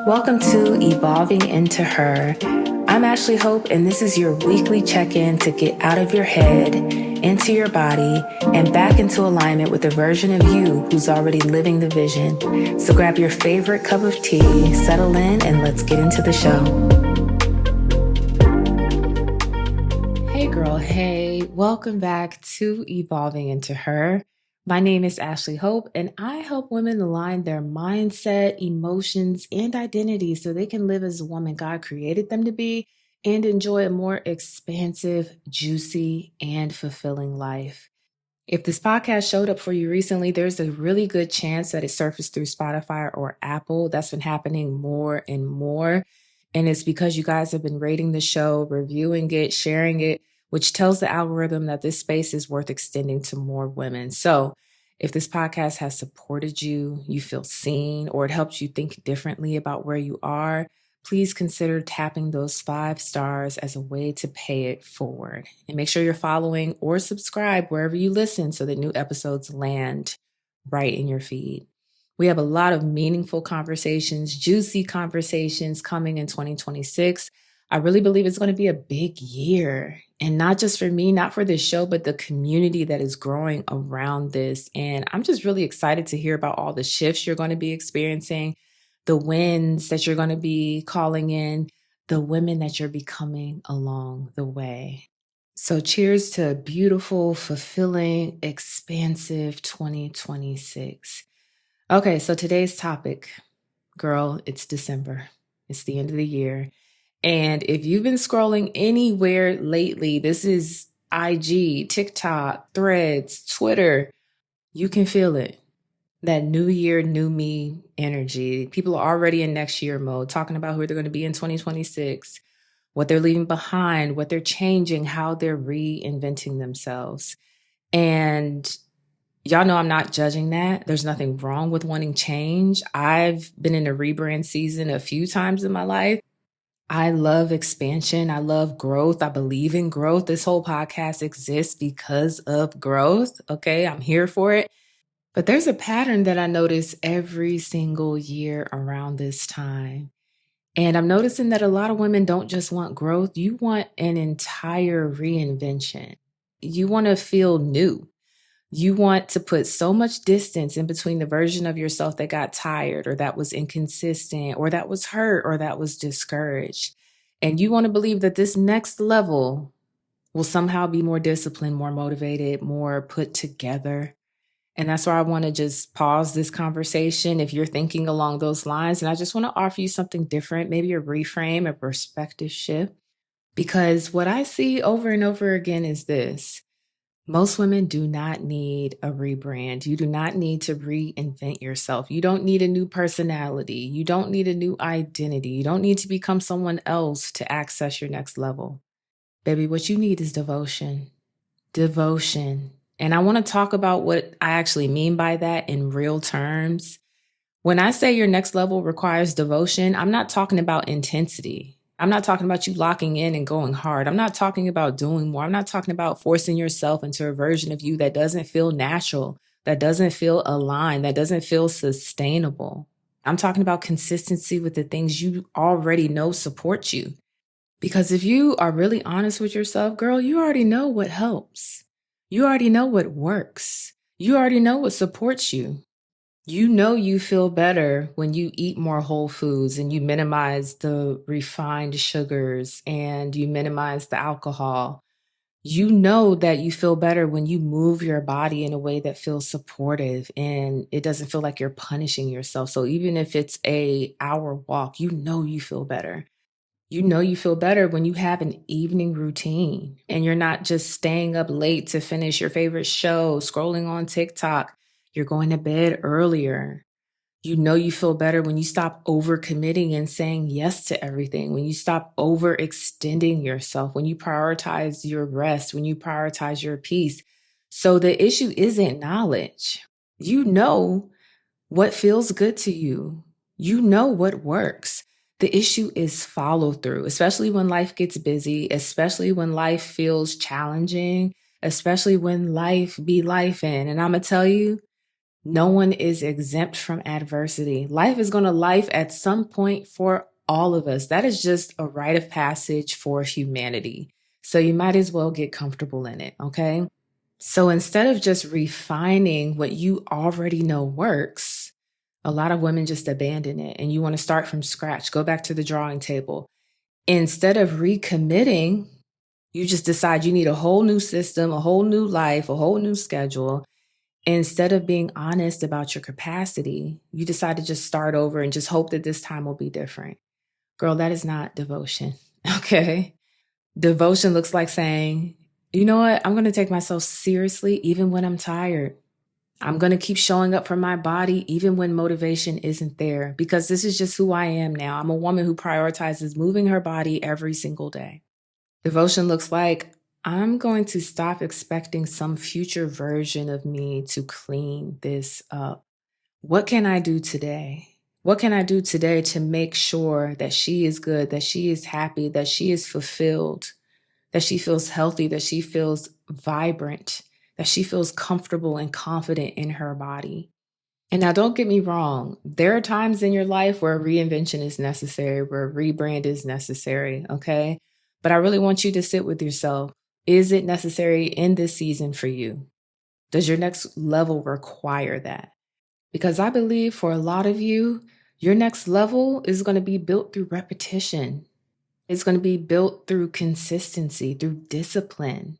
Welcome to Evolving Into Her. I'm Ashley Hope, and this is your weekly check-in to get out of your head, into your body, and back into alignment with the version of you who's already living the vision. So grab your favorite cup of tea, settle in, and let's get into the show. Hey girl, hey, welcome back to Evolving Into Her. My name is Ashley Hope, and I help women align their mindset, emotions, and identity so they can live as the woman God created them to be and enjoy a more expansive, juicy, and fulfilling life. If this podcast showed up for you recently, there's a really good chance that it surfaced through Spotify or Apple. That's been happening more and more. And it's because you guys have been rating the show, reviewing it, sharing it, which tells the algorithm that this space is worth extending to more women. So if this podcast has supported you, you feel seen, or it helps you think differently about where you are, please consider tapping those 5 stars as a way to pay it forward. And make sure you're following or subscribe wherever you listen so that new episodes land right in your feed. We have a lot of meaningful conversations, juicy conversations coming in 2026. I really believe it's going to be a big year. And not just for me, not for this show, but the community that is growing around this. And I'm just really excited to hear about all the shifts you're going to be experiencing, the wins that you're going to be calling in, the women that you're becoming along the way. So cheers to a beautiful, fulfilling, expansive 2026. Okay, so today's topic, girl, it's December. It's the end of the year. And if you've been scrolling anywhere lately, this is IG, TikTok, Threads, Twitter, you can feel it. That new year, new me energy. People are already in next year mode, talking about who they're going to be in 2026, what they're leaving behind, what they're changing, how they're reinventing themselves. And y'all know I'm not judging that. There's nothing wrong with wanting change. I've been in a rebrand season a few times in my life. I love expansion. I love growth. I believe in growth. This whole podcast exists because of growth. Okay, I'm here for it. But there's a pattern that I notice every single year around this time. And I'm noticing that a lot of women don't just want growth. You want an entire reinvention. You want to feel new. You want to put so much distance in between the version of yourself that got tired or that was inconsistent or that was hurt or that was discouraged. And you want to believe that this next level will somehow be more disciplined, more motivated, more put together. And that's why I want to just pause this conversation if you're thinking along those lines. And I just want to offer you something different, maybe a reframe, a perspective shift. Because what I see over and over again is this. Most women do not need a rebrand. You do not need to reinvent yourself. You don't need a new personality. You don't need a new identity. You don't need to become someone else to access your next level. Baby, what you need is devotion. Devotion. And I want to talk about what I actually mean by that in real terms. When I say your next level requires devotion, I'm not talking about intensity. I'm not talking about you locking in and going hard. I'm not talking about doing more. I'm not talking about forcing yourself into a version of you that doesn't feel natural, that doesn't feel aligned, that doesn't feel sustainable. I'm talking about consistency with the things you already know support you. Because if you are really honest with yourself, girl, you already know what helps. You already know what works. You already know what supports you. You know you feel better when you eat more whole foods and you minimize the refined sugars and you minimize the alcohol. You know that you feel better when you move your body in a way that feels supportive and it doesn't feel like you're punishing yourself. So even if it's an hour walk, you know you feel better. You know you feel better when you have an evening routine and you're not just staying up late to finish your favorite show, scrolling on TikTok. You're going to bed earlier. You know you feel better when you stop overcommitting and saying yes to everything, when you stop overextending yourself, when you prioritize your rest, when you prioritize your peace. So the issue isn't knowledge. You know what feels good to you. You know what works. The issue is follow through, especially when life gets busy, especially when life feels challenging, especially when life be life in. And I'm going to tell you, No one is exempt from adversity. Life is going to life at some point for all of us. That is just a rite of passage for humanity. So you might as well get comfortable in it, okay? So instead of just refining what you already know works, a lot of women just abandon it and you want to start from scratch, go back to the drawing table. Instead of recommitting, you just decide you need a whole new system, a whole new life, a whole new schedule. Instead of being honest about your capacity, you decide to just start over and just hope that this time will be different. Girl, that is not devotion. Okay. Devotion looks like saying, you know what? I'm going to take myself seriously even when I'm tired. I'm going to keep showing up for my body even when motivation isn't there, because this is just who I am now. I'm a woman who prioritizes moving her body every single day. Devotion looks like, I'm going to stop expecting some future version of me to clean this up. What can I do today? What can I do today to make sure that she is good, that she is happy, that she is fulfilled, that she feels healthy, that she feels vibrant, that she feels comfortable and confident in her body? And now don't get me wrong. There are times in your life where reinvention is necessary, where rebrand is necessary, okay? But I really want you to sit with yourself. Is it necessary in this season for you? Does your next level require that? Because I believe for a lot of you, your next level is going to be built through repetition. It's going to be built through consistency, through discipline,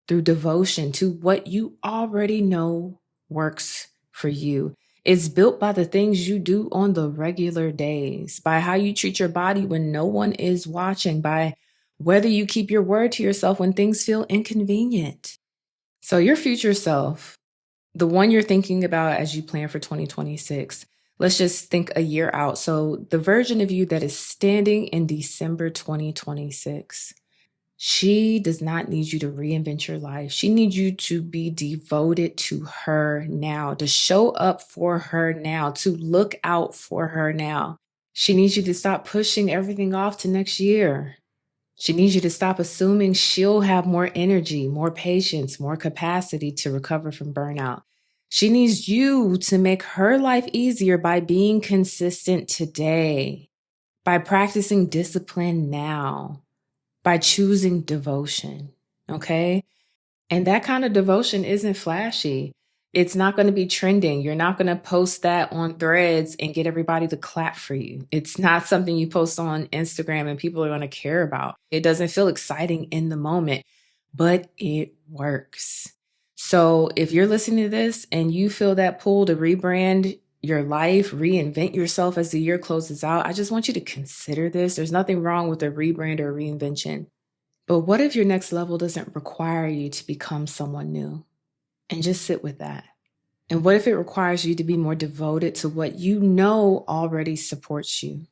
through devotion to what you already know works for you. It's built by the things you do on the regular days, by how you treat your body when no one is watching, by whether you keep your word to yourself when things feel inconvenient. So your future self, the one you're thinking about as you plan for 2026, let's just think a year out. So the version of you that is standing in December 2026, she does not need you to reinvent your life. She needs you to be devoted to her now, to show up for her now, to look out for her now. She needs you to stop pushing everything off to next year. She needs you to stop assuming she'll have more energy, more patience, more capacity to recover from burnout. She needs you to make her life easier by being consistent today, by practicing discipline now, by choosing devotion. Okay? And that kind of devotion isn't flashy. It's not going to be trending. You're not going to post that on Threads and get everybody to clap for you. It's not something you post on Instagram and people are going to care about. It doesn't feel exciting in the moment, but it works. So if you're listening to this and you feel that pull to rebrand your life, reinvent yourself as the year closes out, I just want you to consider this. There's nothing wrong with a rebrand or reinvention. But what if your next level doesn't require you to become someone new? And just sit with that. And what if it requires you to be more devoted to what you know already supports you?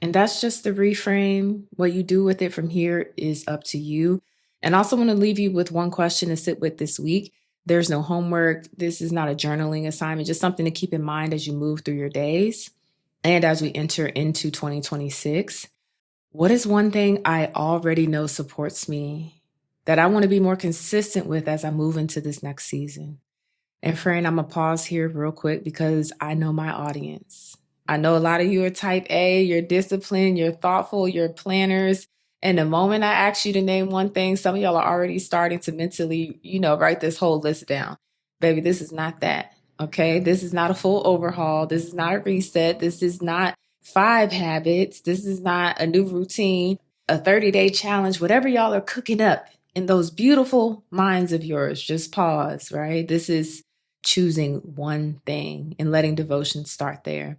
And that's just the reframe. What you do with it from here is up to you. And I also want to leave you with one question to sit with this week. There's no homework. This is not a journaling assignment, just something to keep in mind as you move through your days and as we enter into 2026. What is one thing I already know supports me that I want to be more consistent with as I move into this next season? And friend, I'm going to pause here real quick because I know my audience. I know a lot of you are type A, you're disciplined, you're thoughtful, you're planners. And the moment I ask you to name one thing, some of y'all are already starting to mentally, write this whole list down. Baby, this is not that. Okay. This is not a full overhaul. This is not a reset. This is not 5 habits. This is not a new routine, a 30-day challenge, whatever y'all are cooking up in those beautiful minds of yours. Just pause, right? This is choosing one thing and letting devotion start there.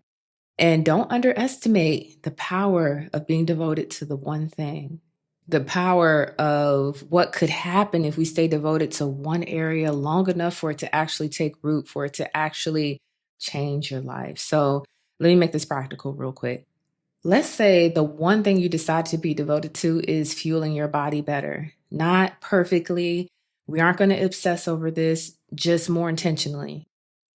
And don't underestimate the power of being devoted to the one thing, the power of what could happen if we stay devoted to one area long enough for it to actually take root, for it to actually change your life. So let me make this practical real quick. Let's say the one thing you decide to be devoted to is fueling your body better, not perfectly. We aren't going to obsess over this, just more intentionally.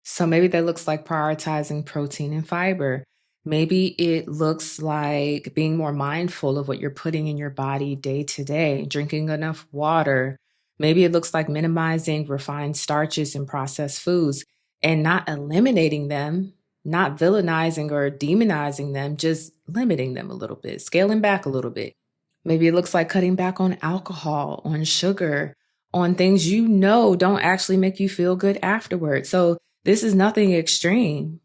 So maybe that looks like prioritizing protein and fiber. Maybe it looks like being more mindful of what you're putting in your body day to day, drinking enough water. Maybe it looks like minimizing refined starches and processed foods. and not eliminating them, not villainizing or demonizing them, just limiting them a little bit, scaling back a little bit. Maybe it looks like cutting back on alcohol, on sugar, on things you know don't actually make you feel good afterwards. So this is nothing extreme.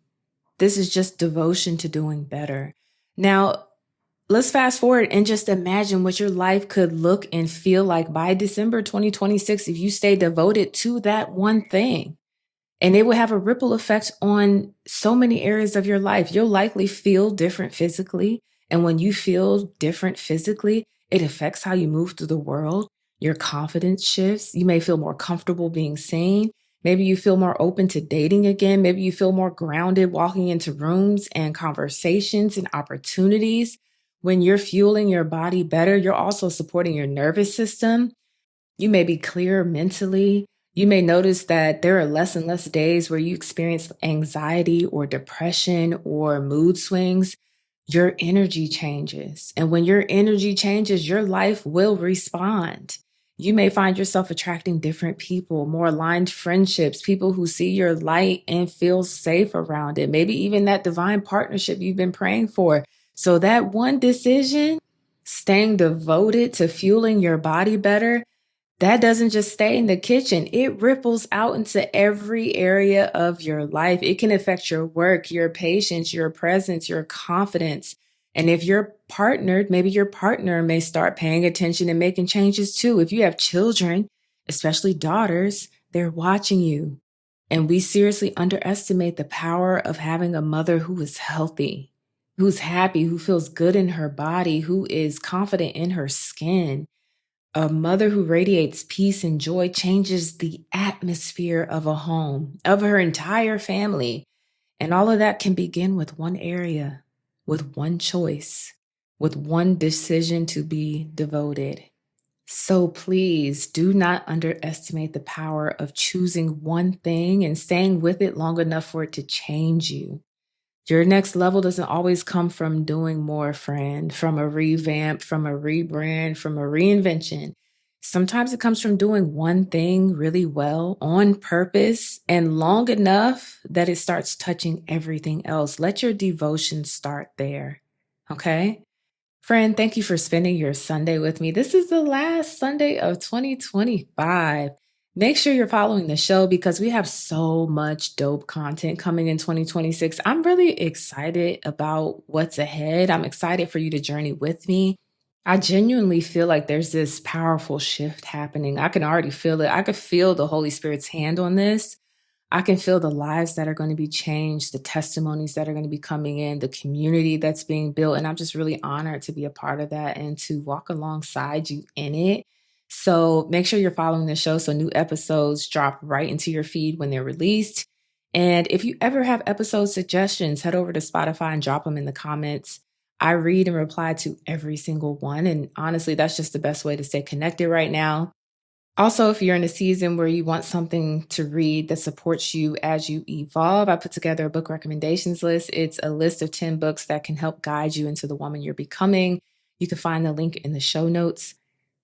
This is just devotion to doing better. Now, let's fast forward and just imagine what your life could look and feel like by December 2026 if you stay devoted to that one thing. And it will have a ripple effect on so many areas of your life. You'll likely feel different physically. And when you feel different physically, it affects how you move through the world. Your confidence shifts. You may feel more comfortable being seen. Maybe you feel more open to dating again. Maybe you feel more grounded walking into rooms and conversations and opportunities. When you're fueling your body better, you're also supporting your nervous system. You may be clearer mentally. You may notice that there are less and less days where you experience anxiety or depression or mood swings. Your energy changes. And when your energy changes, your life will respond. You may find yourself attracting different people, more aligned friendships, people who see your light and feel safe around it. Maybe even that divine partnership you've been praying for. So that one decision, staying devoted to fueling your body better, that doesn't just stay in the kitchen. It ripples out into every area of your life. It can affect your work, your patience, your presence, your confidence. And if you're partnered, maybe your partner may start paying attention and making changes too. If you have children, especially daughters, they're watching you. And we seriously underestimate the power of having a mother who is healthy, who's happy, who feels good in her body, who is confident in her skin. A mother who radiates peace and joy changes the atmosphere of a home, of her entire family. And all of that can begin with one area, with one choice, with one decision to be devoted. So please do not underestimate the power of choosing one thing and staying with it long enough for it to change you. Your next level doesn't always come from doing more, friend, from a revamp, from a rebrand, from a reinvention. Sometimes it comes from doing one thing really well on purpose and long enough that it starts touching everything else. Let your devotion start there. Okay? Friend, thank you for spending your Sunday with me. This is the last Sunday of 2025. Make sure you're following the show because we have so much dope content coming in 2026. I'm really excited about what's ahead. I'm excited for you to journey with me. I genuinely feel like there's this powerful shift happening. I can already feel it. I could feel the Holy Spirit's hand on this. I can feel the lives that are going to be changed, the testimonies that are going to be coming in, the community that's being built. And I'm just really honored to be a part of that and to walk alongside you in it. So make sure you're following the show so new episodes drop right into your feed when they're released. And if you ever have episode suggestions, head over to Spotify and drop them in the comments. I read and reply to every single one. And honestly, that's just the best way to stay connected right now. Also, if you're in a season where you want something to read that supports you as you evolve, I put together a book recommendations list. It's a list of 10 books that can help guide you into the woman you're becoming. You can find the link in the show notes.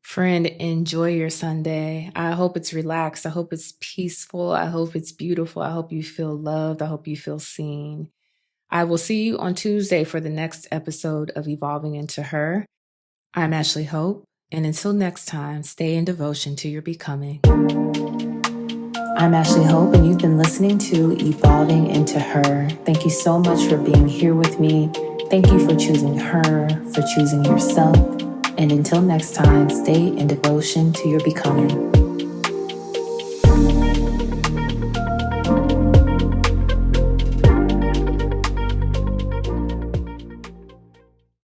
Friend, enjoy your Sunday. I hope it's relaxed. I hope it's peaceful. I hope it's beautiful. I hope you feel loved. I hope you feel seen. I will see you on Tuesday for the next episode of Evolving Into Her. I'm Ashley Hope. And until next time, stay in devotion to your becoming. I'm Ashley Hope, and you've been listening to Evolving Into Her. Thank you so much for being here with me. Thank you for choosing her, for choosing yourself. And until next time, stay in devotion to your becoming.